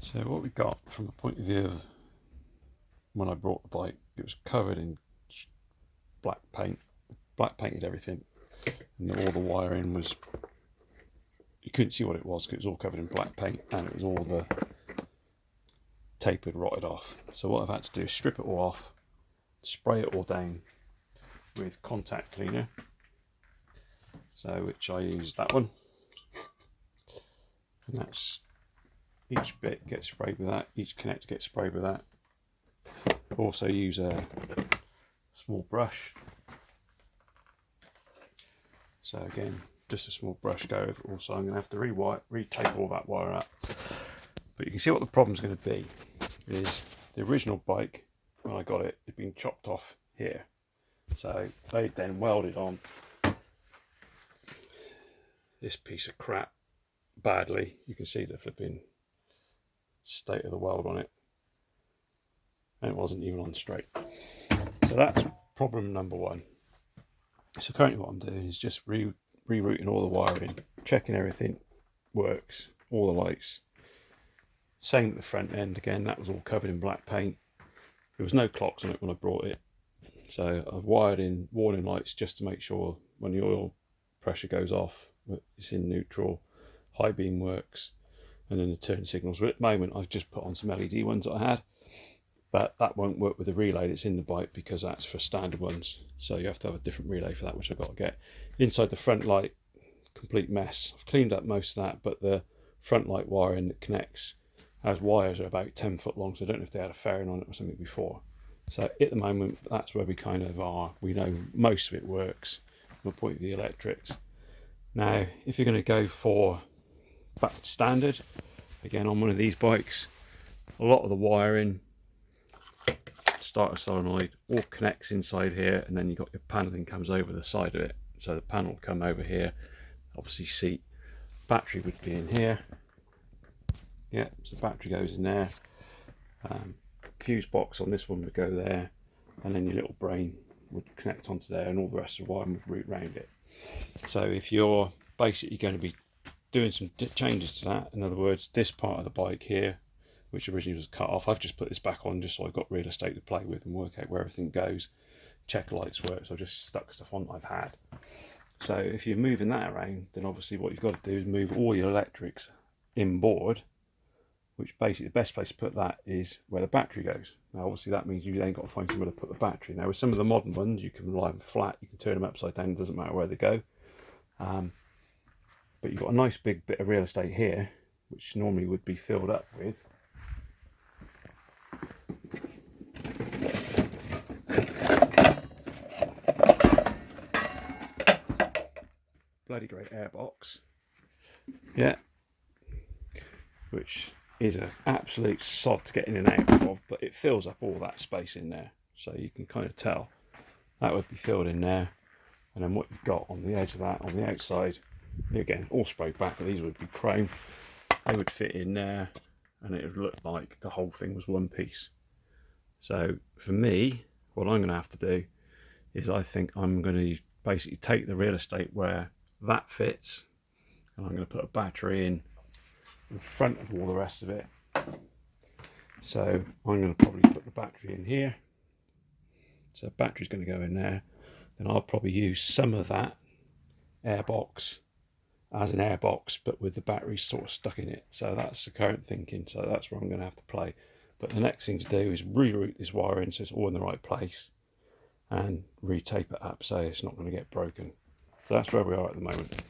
So what we got from the point of view of when I brought the bike, it was covered in black paint, black painted everything, and all the wiring was, you couldn't see what it was because it was all covered in black paint, and it was all the tape had rotted off. So what I've had to do is strip it all off, spray it all down with contact cleaner, so which I use that one, and that's, each bit gets sprayed with that, each connector gets sprayed with that. Also use a small brush, so again just a small brush go over it. Also I'm going to have to re-tape all that wire up, but you can see what the problem's going to be is the original bike, when I got it, had been chopped off here, so they then welded on this piece of crap badly. You can see the flipping state of the weld on it, and it wasn't even on straight. So that's problem number one. So currently what I'm doing is just rerouting all the wiring, checking everything works, all the lights. Same with the front end, again that was all covered in black paint. There was no clocks on it when I brought it, so I've wired in warning lights just to make sure when the oil pressure goes off it's in neutral, high beam works, and then the turn signals. But at the moment I've just put on some LED ones that I had, but that won't work with the relay that's in the bike because that's for standard ones, so you have to have a different relay for that, which I've got to get. Inside the front light, complete mess. I've cleaned up most of that, but the front light wiring that connects has wires are about 10 foot long, so I don't know if they had a fairing on it or something before. So at the moment that's where we kind of are. We know most of it works from the point of the electrics. Now if you're going to go for back standard, again on one of these bikes, a lot of the wiring, starter solenoid, all connects inside here, and then you've got your paneling comes over the side of it, so the panel will come over here, obviously seat, battery would be in here, yeah, so battery goes in there, fuse box on this one would go there, and then your little brain would connect onto there, and all the rest of the wiring would route round it. So if you're basically going to be doing some changes to that, in other words this part of the bike here, which originally was cut off, I've just put this back on just so I've got real estate to play with and work out where everything goes, check lights work, so I've just stuck stuff on that I've had. So if you're moving that around, then obviously what you've got to do is move all your electrics inboard, which basically the best place to put that is where the battery goes. Now obviously that means you then got to find somewhere to put the battery. Now with some of the modern ones you can lie them flat, you can turn them upside down, it doesn't matter where they go. But you've got a nice big bit of real estate here, which normally would be filled up with bloody great airbox, yeah, which is an absolute sod to get in and out of, but it fills up all that space in there, so you can kind of tell that would be filled in there. And then what you've got on the edge of that, on the outside, again all sprayed back, but these would be chrome, they would fit in there, and it would look like the whole thing was one piece. So for me, what I'm going to have to do is I think I'm going to basically take the real estate where that fits, and I'm going to put a battery in front of all the rest of it. So I'm going to probably put the battery in here, so battery's going to go in there, then I'll probably use some of that airbox as an airbox but with the battery sort of stuck in it. So that's the current thinking, so that's where I'm going to have to play. But the next thing to do is reroute this wire in so it's all in the right place and re-tape it up so it's not going to get broken. So that's where we are at the moment.